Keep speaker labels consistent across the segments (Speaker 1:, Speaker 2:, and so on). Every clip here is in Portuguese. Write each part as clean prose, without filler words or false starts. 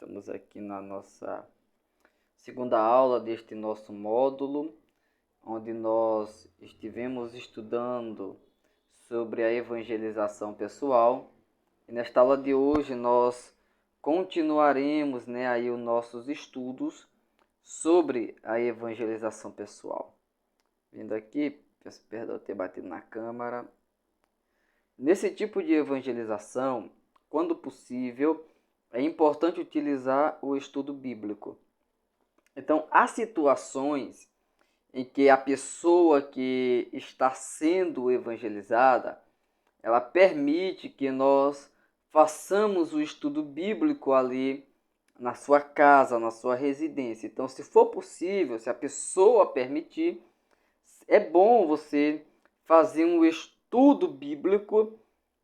Speaker 1: Estamos aqui na nossa segunda aula deste nosso módulo, onde nós estivemos estudando sobre a evangelização pessoal. E nesta aula de hoje nós continuaremos aí os nossos estudos sobre a evangelização pessoal. Vindo aqui, peço perdão por ter batido na câmera. Nesse tipo de evangelização, quando possível, é importante utilizar o estudo bíblico. Então, há situações em que a pessoa que está sendo evangelizada, ela permite que nós façamos o estudo bíblico ali na sua casa, na sua residência. Então, se for possível, se a pessoa permitir, é bom você fazer um estudo bíblico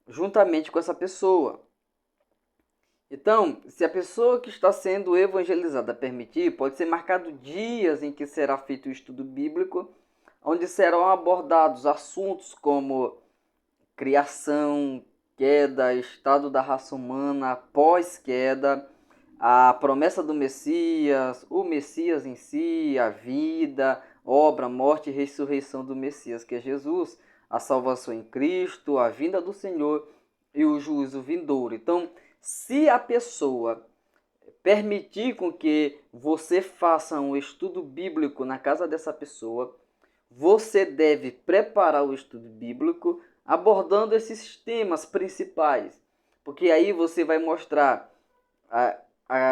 Speaker 1: juntamente com essa pessoa. Então, se a pessoa que está sendo evangelizada permitir, pode ser marcado dias em que será feito o estudo bíblico, onde serão abordados assuntos como criação, queda, estado da raça humana, pós-queda, a promessa do Messias, o Messias em si, a vida, obra, morte e ressurreição do Messias, que é Jesus, a salvação em Cristo, a vinda do Senhor e o juízo vindouro. Então, se a pessoa permitir com que você faça um estudo bíblico na casa dessa pessoa, você deve preparar o estudo bíblico abordando esses temas principais, porque aí você vai mostrar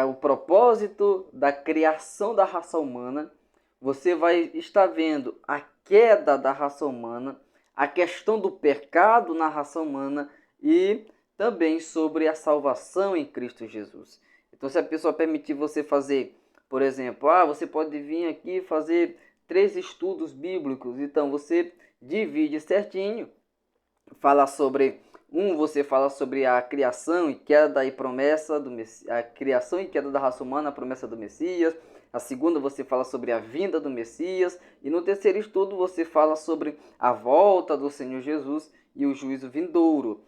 Speaker 1: o propósito da criação da raça humana, você vai estar vendo a queda da raça humana, a questão do pecado na raça humana e também sobre a salvação em Cristo Jesus. Então, se a pessoa permitir você fazer, por exemplo, você pode vir aqui fazer 3 estudos bíblicos. Então, você divide certinho, fala sobre você fala sobre a criação e queda e promessa do Messias, a criação e queda da raça humana, a promessa do Messias. A segunda você fala sobre a vinda do Messias e no terceiro estudo você fala sobre a volta do Senhor Jesus e o juízo vindouro.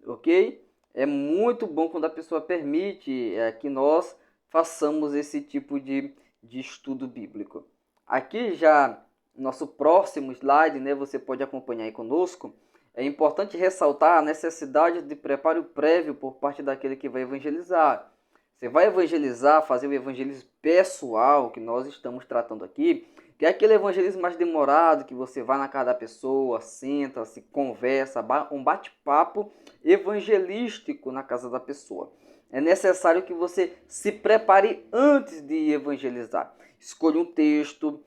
Speaker 1: Ok? É muito bom quando a pessoa permite que nós façamos esse tipo de estudo bíblico. Aqui já, nosso próximo slide, você pode acompanhar aí conosco. É importante ressaltar a necessidade de preparo prévio por parte daquele que vai evangelizar. Você vai evangelizar, fazer o evangelismo pessoal, que nós estamos tratando aqui, que é aquele evangelismo mais demorado, que você vai na casa da pessoa, senta, se conversa, um bate-papo evangelístico na casa da pessoa. É necessário que você se prepare antes de evangelizar. Escolha um texto,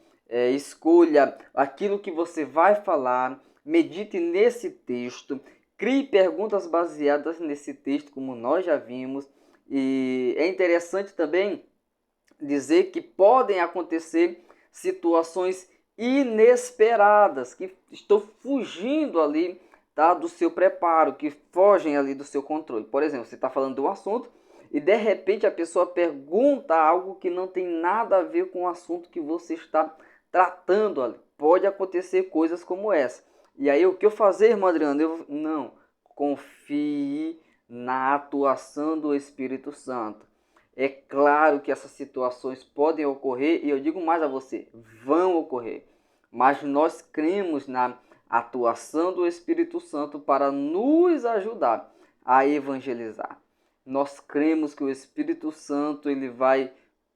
Speaker 1: escolha aquilo que você vai falar, medite nesse texto, crie perguntas baseadas nesse texto, como nós já vimos. E é interessante também dizer que podem acontecer situações inesperadas, que estão fugindo ali do seu preparo, que fogem ali do seu controle. Por exemplo, você está falando de um assunto e de repente a pessoa pergunta algo que não tem nada a ver com o assunto que você está tratando ali. Pode acontecer coisas como essa. E aí o que eu fazer, irmão Adriano? Não, confie na atuação do Espírito Santo. É claro que essas situações podem ocorrer e eu digo mais a você, vão ocorrer. Mas nós cremos na atuação do Espírito Santo para nos ajudar a evangelizar. Nós cremos que o Espírito Santo ele vai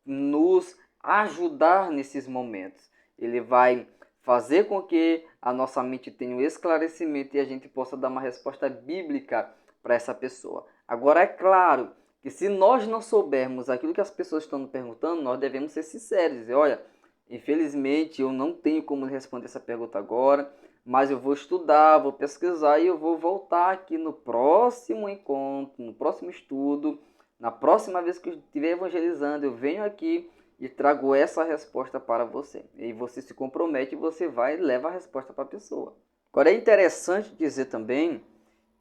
Speaker 1: nos ajudar nesses momentos. Ele vai fazer com que a nossa mente tenha um esclarecimento e a gente possa dar uma resposta bíblica para essa pessoa. Agora, é claro que se nós não soubermos aquilo que as pessoas estão nos perguntando, nós devemos ser sinceros. Dizer, olha, infelizmente eu não tenho como responder essa pergunta agora, mas eu vou estudar, vou pesquisar e eu vou voltar aqui no próximo encontro, no próximo estudo, na próxima vez que eu estiver evangelizando, eu venho aqui e trago essa resposta para você. E você se compromete e você vai e leva a resposta para a pessoa. Agora é interessante dizer também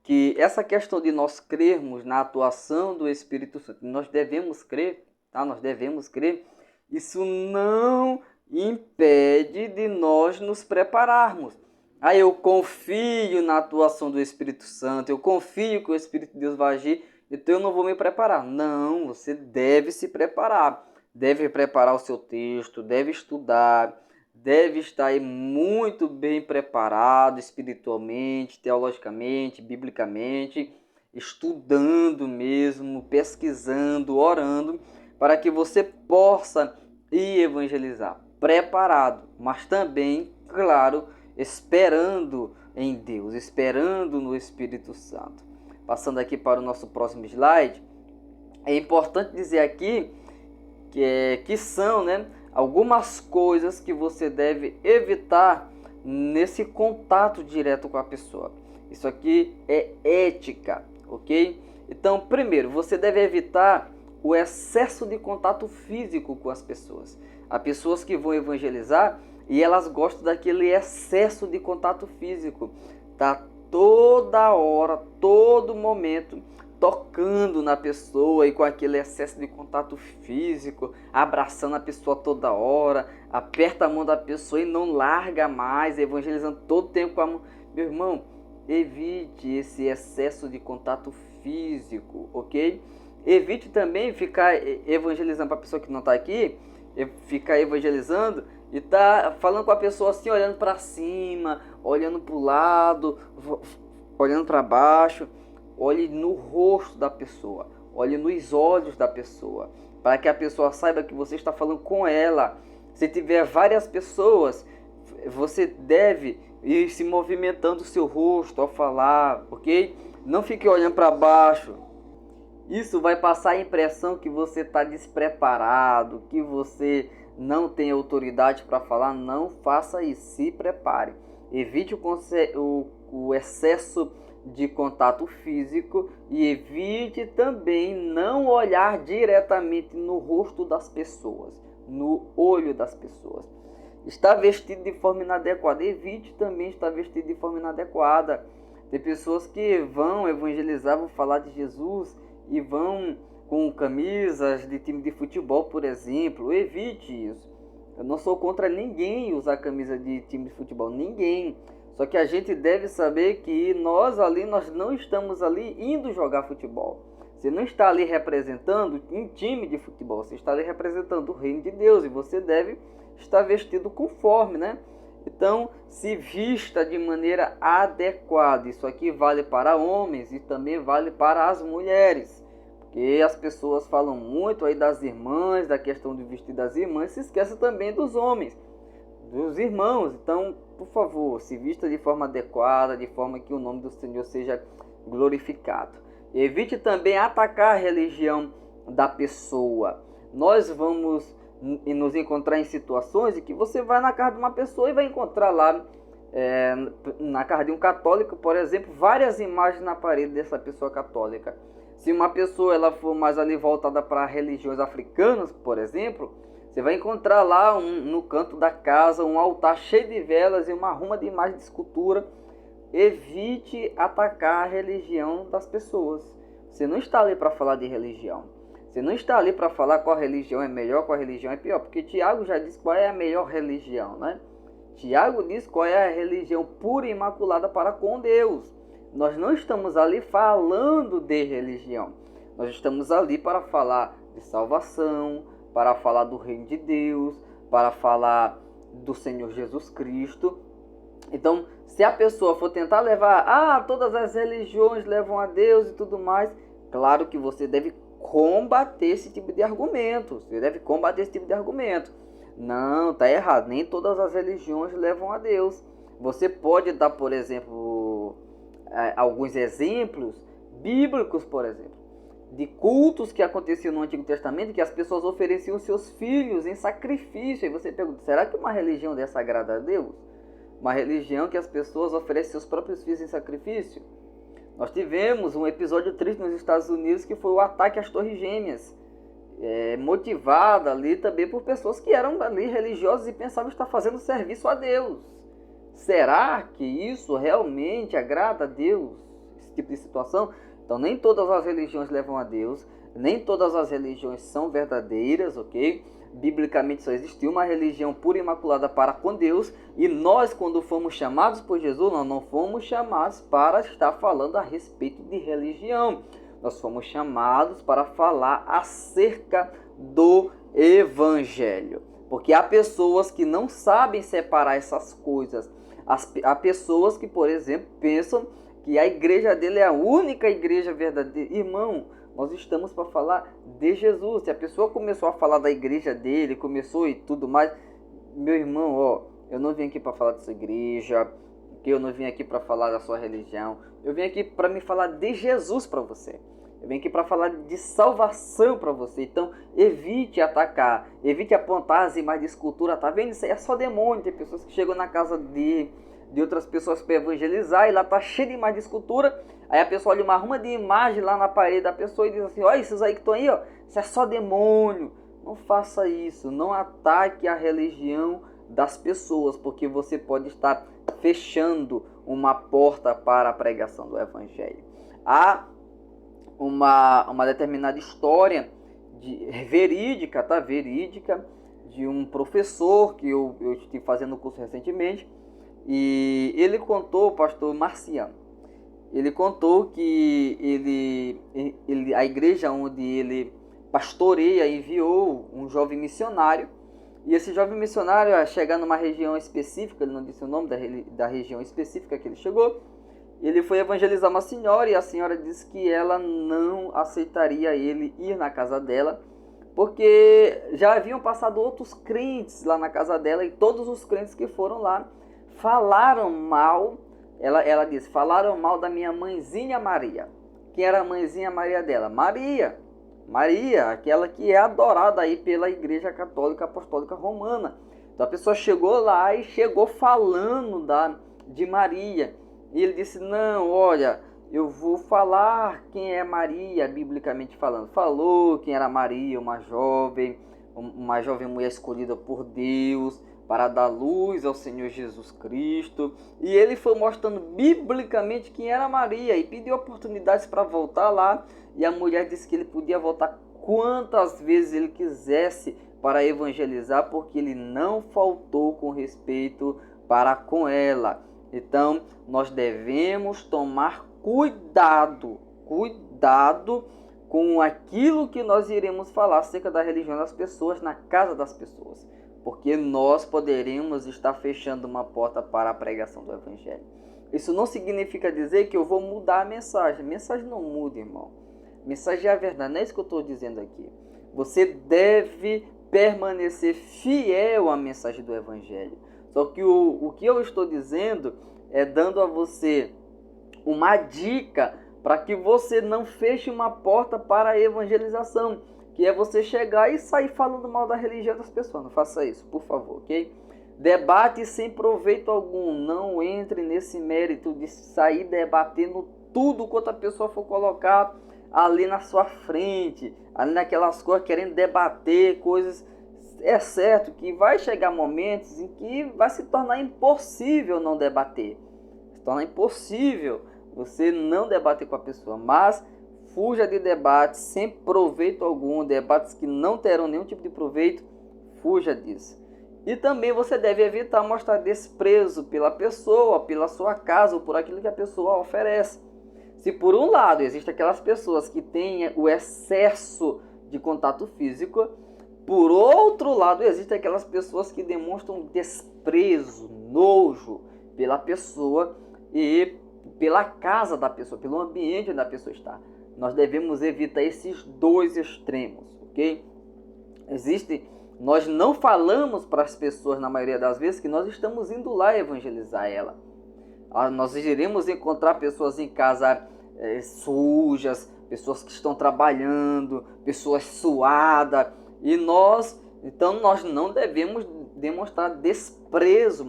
Speaker 1: que essa questão de nós crermos na atuação do Espírito Santo, nós devemos crer, Nós devemos crer. Isso não impede de nós nos prepararmos. Eu confio na atuação do Espírito Santo, eu confio que o Espírito de Deus vai agir. então eu não vou me preparar. Não, você deve se preparar. Deve preparar o seu texto, deve estudar, deve estar aí muito bem preparado espiritualmente, teologicamente, biblicamente, estudando mesmo, pesquisando, orando, para que você possa ir evangelizar. Preparado, mas também, claro, esperando em Deus, esperando no Espírito Santo. Passando aqui para o nosso próximo slide, é importante dizer aqui que são, né, algumas coisas que você deve evitar nesse contato direto com a pessoa. Isso aqui é ética, ok? Então, primeiro, você deve evitar o excesso de contato físico com as pessoas. Há pessoas que vão evangelizar e elas gostam daquele excesso de contato físico. Tá toda hora, todo momento, tocando na pessoa e com aquele excesso de contato físico, abraçando a pessoa toda hora, aperta a mão da pessoa e não larga mais, evangelizando todo o tempo com a mão. Meu irmão, evite esse excesso de contato físico, ok? Evite também ficar evangelizando para a pessoa que não está aqui, ficar evangelizando e tá falando com a pessoa assim, olhando para cima, olhando para o lado, olhando para baixo. Olhe no rosto da pessoa, olhe nos olhos da pessoa, para que a pessoa saiba que você está falando com ela. Se tiver várias pessoas, você deve ir se movimentando o seu rosto ao falar, ok? Não fique olhando para baixo. Isso vai passar a impressão que você está despreparado, que você não tem autoridade para falar. Não faça isso, se prepare. Evite o excesso de contato físico e evite também não olhar diretamente no rosto das pessoas, no olho das pessoas. Está vestido de forma inadequada, evite também estar vestido de forma inadequada. Tem pessoas que vão evangelizar, vão falar de Jesus e vão com camisas de time de futebol, por exemplo. Evite isso. Eu não sou contra ninguém usar camisa de time de futebol, ninguém. Só que a gente deve saber que nós não estamos ali indo jogar futebol. Você não está ali representando um time de futebol, você está ali representando o reino de Deus e você deve estar vestido conforme, né? Então, se vista de maneira adequada. Isso aqui vale para homens e também vale para as mulheres. Porque as pessoas falam muito aí das irmãs, da questão do vestir das irmãs, se esquecem também dos homens, dos irmãos. Então, por favor, se vista de forma adequada, de forma que o nome do Senhor seja glorificado. Evite também atacar a religião da pessoa. Nós vamos nos encontrar em situações em que você vai na casa de uma pessoa e vai encontrar lá, na casa de um católico, por exemplo, várias imagens na parede dessa pessoa católica. Se uma pessoa ela for mais ali voltada para religiões africanas, por exemplo, você vai encontrar lá no canto da casa um altar cheio de velas e uma arruma de imagem de escultura. Evite atacar a religião das pessoas. Você não está ali para falar de religião. Você não está ali para falar qual religião é melhor, qual religião é pior. Porque Tiago já disse qual é a melhor religião, né? Tiago diz qual é a religião pura e imaculada para com Deus. Nós não estamos ali falando de religião. Nós estamos ali para falar de salvação, para falar do reino de Deus, para falar do Senhor Jesus Cristo. Então, se a pessoa for tentar levar, todas as religiões levam a Deus e tudo mais, claro que você deve combater esse tipo de argumento. Você deve combater esse tipo de argumento. Não, está errado. Nem todas as religiões levam a Deus. Você pode dar, por exemplo, alguns exemplos bíblicos, por exemplo, de cultos que aconteciam no Antigo Testamento, que as pessoas ofereciam seus filhos em sacrifício. E você pergunta, será que uma religião dessa agrada a Deus? Uma religião que as pessoas oferecem seus próprios filhos em sacrifício? Nós tivemos um episódio triste nos Estados Unidos, que foi o ataque às Torres Gêmeas, motivado ali também por pessoas que eram ali religiosas e pensavam estar fazendo serviço a Deus. Será que isso realmente agrada a Deus? Esse tipo de situação? Então, nem todas as religiões levam a Deus, nem todas as religiões são verdadeiras, ok? Biblicamente só existiu uma religião pura e imaculada para com Deus, e nós, quando fomos chamados por Jesus, nós não fomos chamados para estar falando a respeito de religião. nós fomos chamados para falar acerca do Evangelho. Porque há pessoas que não sabem separar essas coisas. Há pessoas que, por exemplo, pensam que a igreja dele é a única igreja verdadeira. Irmão, nós estamos para falar de Jesus. Se a pessoa começou a falar da igreja dele, começou e tudo mais, meu irmão, ó, eu não vim aqui para falar dessa igreja, que eu não vim aqui para falar da sua religião. Eu vim aqui para me falar de Jesus para você. Eu vim aqui para falar de salvação para você. Então, evite atacar, evite apontar as imagens de escultura. Tá vendo? Isso aí é só demônio. Tem pessoas que chegam na casa de outras pessoas para evangelizar e lá tá cheio de imagem de escultura. Aí a pessoa olha uma ruma de imagem lá na parede da pessoa e diz assim: olha, esses aí que estão aí, ó, isso é só demônio. Não faça isso. Não ataque a religião das pessoas, porque você pode estar fechando uma porta para a pregação do Evangelho. Há uma determinada história verídica, tá? Verídica, de um professor que eu estive fazendo curso recentemente, e ele contou, o pastor Marciano, ele contou que a igreja onde ele pastoreia enviou um jovem missionário, e esse jovem missionário, a chegar numa região específica, ele não disse o nome da região específica que ele chegou, ele foi evangelizar uma senhora e a senhora disse que ela não aceitaria ele ir na casa dela, porque já haviam passado outros crentes lá na casa dela e todos os crentes que foram lá falaram mal, ela disse, falaram mal da minha mãezinha Maria. Quem era a mãezinha Maria dela? Maria, aquela que é adorada aí pela Igreja Católica Apostólica Romana. Então a pessoa chegou lá e chegou falando de Maria. E ele disse, não, olha, eu vou falar quem é Maria, biblicamente falando. Falou quem era Maria, uma jovem mulher escolhida por Deus para dar luz ao Senhor Jesus Cristo. E ele foi mostrando biblicamente quem era Maria e pediu oportunidades para voltar lá. E a mulher disse que ele podia voltar quantas vezes ele quisesse para evangelizar, porque ele não faltou com respeito para com ela. Então, nós devemos tomar cuidado com aquilo que nós iremos falar acerca da religião das pessoas, na casa das pessoas. Porque nós poderemos estar fechando uma porta para a pregação do Evangelho. Isso não significa dizer que eu vou mudar a mensagem. A mensagem não muda, irmão. A mensagem é a verdade, não é isso que eu estou dizendo aqui. Você deve permanecer fiel à mensagem do Evangelho. Só que o que eu estou dizendo é dando a você uma dica para que você não feche uma porta para a evangelização, que é você chegar e sair falando mal da religião das pessoas. Não faça isso, por favor, ok? Debate sem proveito algum. Não entre nesse mérito de sair debatendo tudo quanto a pessoa for colocar ali na sua frente, ali naquelas coisas, querendo debater coisas. É certo que vai chegar momentos em que vai se tornar impossível não debater. Se torna impossível você não debater com a pessoa. Mas fuja de debates sem proveito algum, debates que não terão nenhum tipo de proveito, fuja disso. E também você deve evitar mostrar desprezo pela pessoa, pela sua casa ou por aquilo que a pessoa oferece. Se por um lado existem aquelas pessoas que têm o excesso de contato físico, por outro lado, existem aquelas pessoas que demonstram desprezo, nojo pela pessoa e pela casa da pessoa, pelo ambiente onde a pessoa está. Nós devemos evitar esses dois extremos, ok? Nós não falamos para as pessoas, na maioria das vezes, que nós estamos indo lá evangelizar ela. Nós iremos encontrar pessoas em casa sujas, pessoas que estão trabalhando, pessoas suadas. Então nós não devemos mostrar desprezo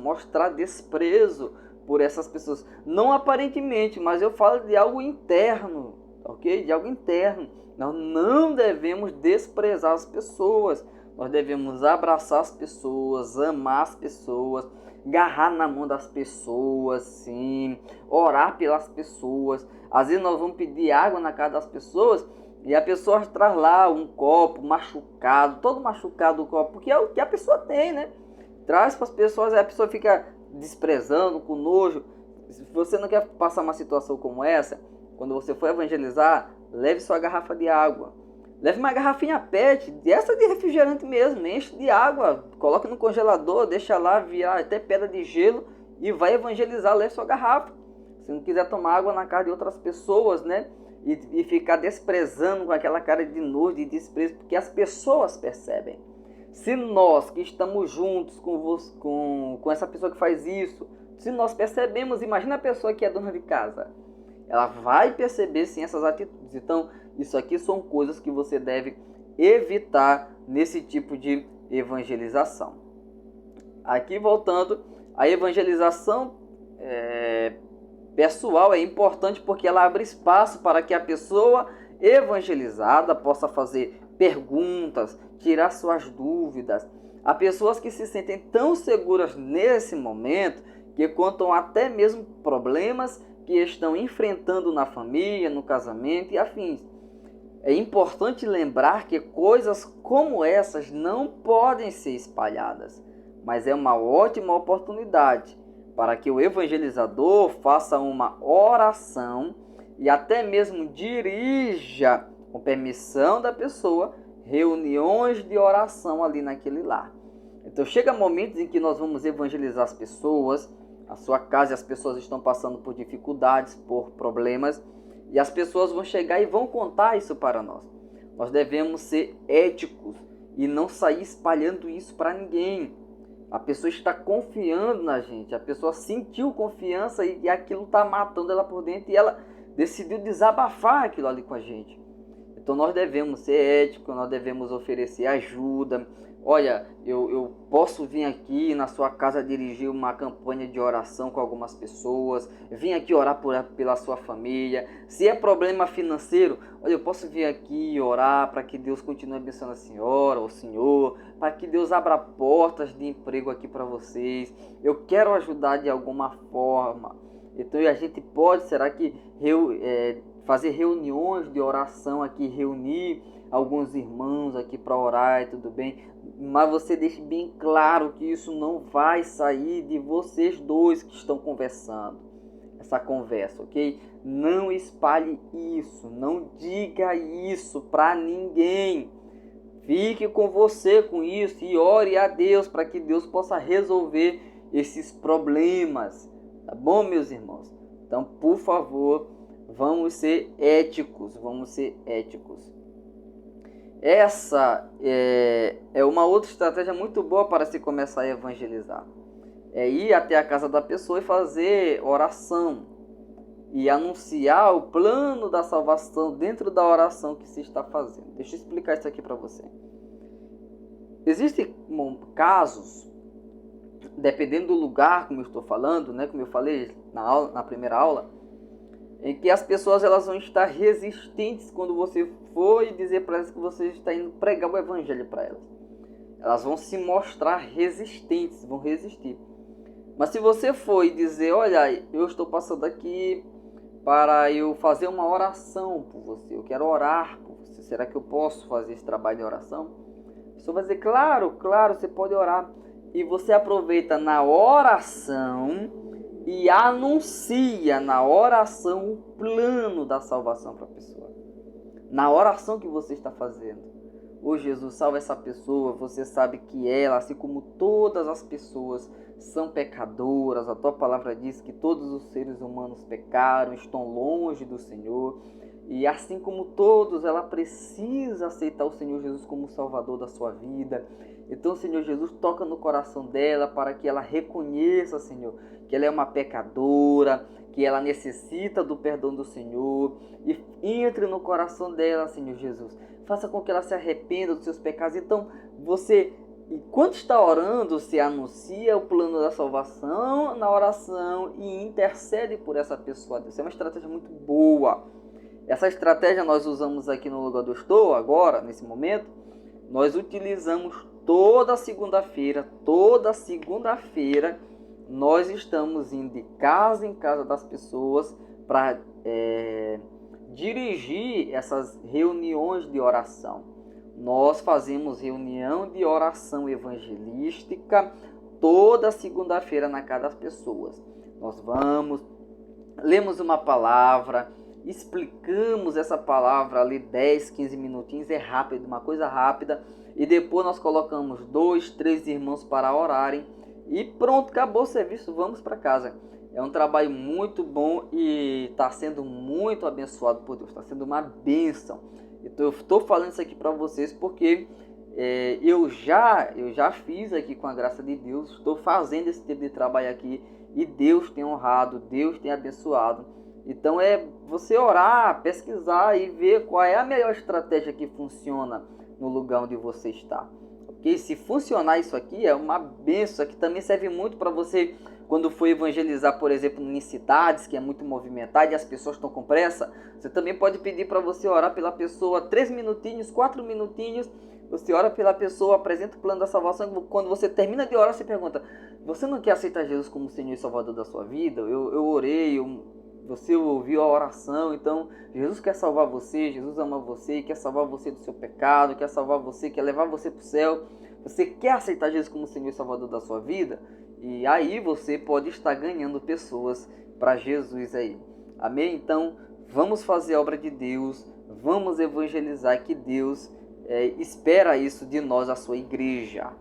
Speaker 1: por essas pessoas. Não aparentemente, mas eu falo de algo interno, ok? De algo interno. Nós não devemos desprezar as pessoas. Nós devemos abraçar as pessoas, amar as pessoas, agarrar na mão das pessoas, sim, orar pelas pessoas. Às vezes nós vamos pedir água na casa das pessoas e a pessoa traz lá um copo machucado, todo machucado o copo, porque é o que a pessoa tem, né? Traz para as pessoas e a pessoa fica desprezando, com nojo. Se você não quer passar uma situação como essa, quando você for evangelizar, leve sua garrafa de água. Leve uma garrafinha PET, dessa de refrigerante mesmo, enche de água, coloque no congelador, deixa lá virar até pedra de gelo e vai evangelizar, leve sua garrafa. Se não quiser tomar água na casa de outras pessoas, né? E ficar desprezando com aquela cara de nojo, de desprezo, porque as pessoas percebem. Se nós que estamos juntos com essa pessoa que faz isso, se nós percebemos, imagina a pessoa que é dona de casa. Ela vai perceber sim essas atitudes. Então, isso aqui são coisas que você deve evitar nesse tipo de evangelização. Aqui voltando, a evangelização pessoal é importante porque ela abre espaço para que a pessoa evangelizada possa fazer perguntas, tirar suas dúvidas. Há pessoas que se sentem tão seguras nesse momento que contam até mesmo problemas que estão enfrentando na família, no casamento e afins. É importante lembrar que coisas como essas não podem ser espalhadas, mas é uma ótima oportunidade para que o evangelizador faça uma oração e até mesmo dirija, com permissão da pessoa, reuniões de oração ali naquele lar. Então chega momentos em que nós vamos evangelizar as pessoas, a sua casa e as pessoas estão passando por dificuldades, por problemas, e as pessoas vão chegar e vão contar isso para nós. Nós devemos ser éticos e não sair espalhando isso para ninguém. A pessoa está confiando na gente, a pessoa sentiu confiança e aquilo está matando ela por dentro e ela decidiu desabafar aquilo ali com a gente. Então nós devemos ser éticos, nós devemos oferecer ajuda. Olha, eu posso vir aqui na sua casa dirigir uma campanha de oração com algumas pessoas, vim aqui orar pela sua família. Se é problema financeiro, olha, eu posso vir aqui orar para que Deus continue abençoando a senhora, o senhor, para que Deus abra portas de emprego aqui para vocês. Eu quero ajudar de alguma forma. Então a gente pode, será que fazer reuniões de oração aqui, reunir alguns irmãos aqui para orar e tudo bem, mas você deixe bem claro que isso não vai sair de vocês dois que estão conversando, essa conversa, ok? Não espalhe isso, não diga isso para ninguém. Fique com você com isso e ore a Deus para que Deus possa resolver esses problemas, tá bom, meus irmãos? Então, por favor, vamos ser éticos, vamos ser éticos. Essa é uma outra estratégia muito boa para se começar a evangelizar. É ir até a casa da pessoa e fazer oração. E anunciar o plano da salvação dentro da oração que se está fazendo. Deixa eu explicar isso aqui para você. Existem casos, dependendo do lugar, como eu estou falando, né, como eu falei na primeira aula, em que as pessoas elas vão estar resistentes quando você for e dizer para elas que você está indo pregar o evangelho para elas. Elas vão se mostrar resistentes, vão resistir. Mas se você for e dizer, olha, eu estou passando aqui para eu fazer uma oração por você, eu quero orar por você, será que eu posso fazer esse trabalho de oração? A pessoa vai dizer, claro, você pode orar. E você aproveita na oração e anuncia na oração o plano da salvação para a pessoa. Na oração que você está fazendo. Ô Jesus, salva essa pessoa, você sabe que ela, assim como todas as pessoas, são pecadoras. A tua palavra diz que todos os seres humanos pecaram, estão longe do Senhor. E assim como todos, ela precisa aceitar o Senhor Jesus como Salvador da sua vida. Então, Senhor Jesus, toca no coração dela para que ela reconheça, Senhor, que ela é uma pecadora, que ela necessita do perdão do Senhor. E entre no coração dela, Senhor Jesus. Faça com que ela se arrependa dos seus pecados. Então, você, enquanto está orando, você anuncia o plano da salvação na oração e intercede por essa pessoa. Isso é uma estratégia muito boa. Essa estratégia nós usamos aqui no lugar do estou, agora, nesse momento. Nós utilizamos toda segunda-feira. Toda segunda-feira nós estamos indo de casa em casa das pessoas para dirigir essas reuniões de oração. Nós fazemos reunião de oração evangelística toda segunda-feira na casa das pessoas. Nós vamos, lemos uma palavra, explicamos essa palavra ali 10, 15 minutinhos, é rápido, uma coisa rápida, e depois nós colocamos 2, 3 irmãos para orarem, e pronto, acabou o serviço, vamos para casa. É um trabalho muito bom e está sendo muito abençoado por Deus, está sendo uma bênção. Então eu estou falando isso aqui para vocês porque eu já fiz aqui com a graça de Deus, estou fazendo esse tipo de trabalho aqui e Deus tem honrado, Deus tem abençoado. Então é você orar, pesquisar e ver qual é a melhor estratégia que funciona no lugar onde você está. Porque se funcionar isso aqui é uma bênção, que também serve muito para você quando for evangelizar, por exemplo, em cidades que é muito movimentada e as pessoas estão com pressa. Você também pode pedir para você orar pela pessoa 3 minutinhos, 4 minutinhos. Você ora pela pessoa, apresenta o plano da salvação. Quando você termina de orar, você pergunta: você não quer aceitar Jesus como Senhor e Salvador da sua vida? Eu orei, você ouviu a oração, então Jesus quer salvar você, Jesus ama você, quer salvar você do seu pecado, quer salvar você, quer levar você para o céu. Você quer aceitar Jesus como Senhor e Salvador da sua vida? E aí você pode estar ganhando pessoas para Jesus aí. Amém? Então vamos fazer a obra de Deus, vamos evangelizar, que Deus espera isso de nós, a sua igreja.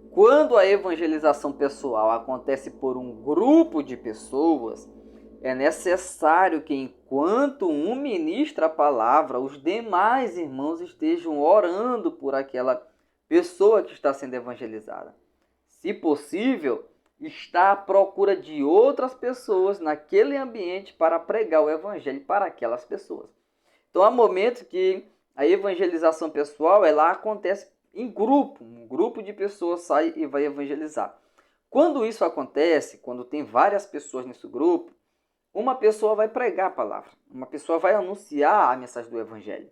Speaker 1: Quando a evangelização pessoal acontece por um grupo de pessoas, é necessário que, enquanto um ministra a palavra, os demais irmãos estejam orando por aquela pessoa que está sendo evangelizada. Se possível, está à procura de outras pessoas naquele ambiente para pregar o evangelho para aquelas pessoas. Então, há momentos que a evangelização pessoal ela acontece em grupo. Um grupo de pessoas sai e vai evangelizar. Quando isso acontece, quando tem várias pessoas nesse grupo, uma pessoa vai pregar a palavra, uma pessoa vai anunciar a mensagem do evangelho.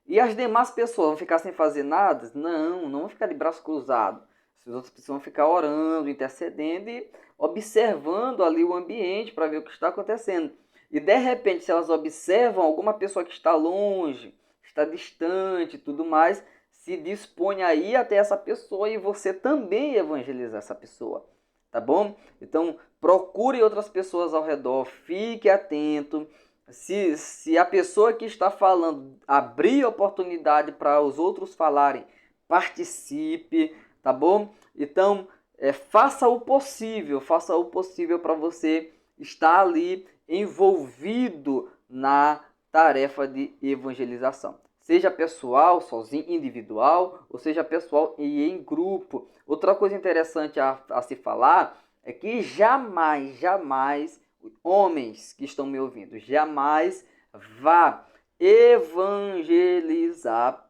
Speaker 1: E as demais pessoas vão ficar sem fazer nada? Não vão ficar de braço cruzado. As outras pessoas vão ficar orando, intercedendo e observando ali o ambiente para ver o que está acontecendo. E de repente, se elas observam alguma pessoa que está longe, está distante e tudo mais, se dispõe a ir até essa pessoa e você também evangelizar essa pessoa. Tá bom? Então, procure outras pessoas ao redor, fique atento. Se a pessoa que está falando abrir oportunidade para os outros falarem, participe, tá bom? Então, faça o possível para você estar ali envolvido na tarefa de evangelização. Seja pessoal, sozinho, individual, ou seja pessoal e em grupo. Outra coisa interessante a se falar é que jamais, homens que estão me ouvindo, jamais vá evangelizar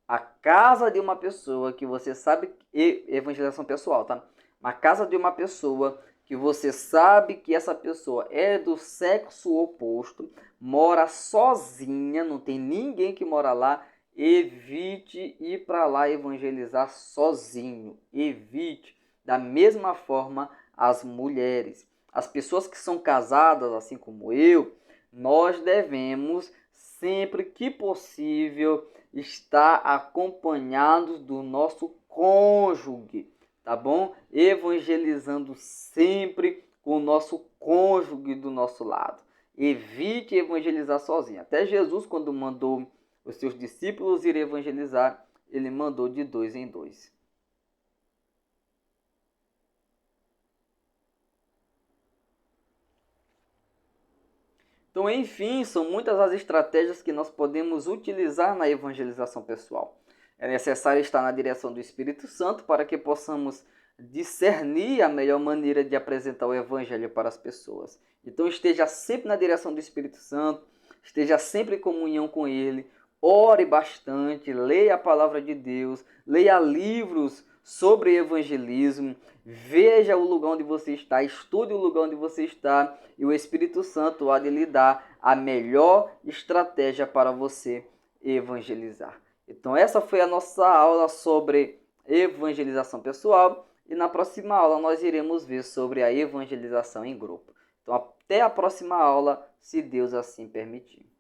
Speaker 1: a casa de uma pessoa que você sabe, evangelização pessoal, tá? A casa de uma pessoa que você sabe que essa pessoa é do sexo oposto, mora sozinha, não tem ninguém que mora lá, evite ir para lá evangelizar sozinho. Evite. Da mesma forma, as mulheres. As pessoas que são casadas, assim como eu, nós devemos, sempre que possível, estar acompanhados do nosso cônjuge. Tá bom? Evangelizando sempre com o nosso cônjuge do nosso lado. Evite evangelizar sozinho. Até Jesus, quando mandou os seus discípulos ir evangelizar, ele mandou de 2 em 2. Então, enfim, são muitas as estratégias que nós podemos utilizar na evangelização pessoal. É necessário estar na direção do Espírito Santo para que possamos discernir a melhor maneira de apresentar o Evangelho para as pessoas. Então esteja sempre na direção do Espírito Santo, esteja sempre em comunhão com Ele, ore bastante, leia a palavra de Deus, leia livros sobre evangelismo, veja o lugar onde você está, estude o lugar onde você está e o Espírito Santo há de lhe dar a melhor estratégia para você evangelizar. Então essa foi a nossa aula sobre evangelização pessoal e na próxima aula nós iremos ver sobre a evangelização em grupo. Então até a próxima aula, se Deus assim permitir.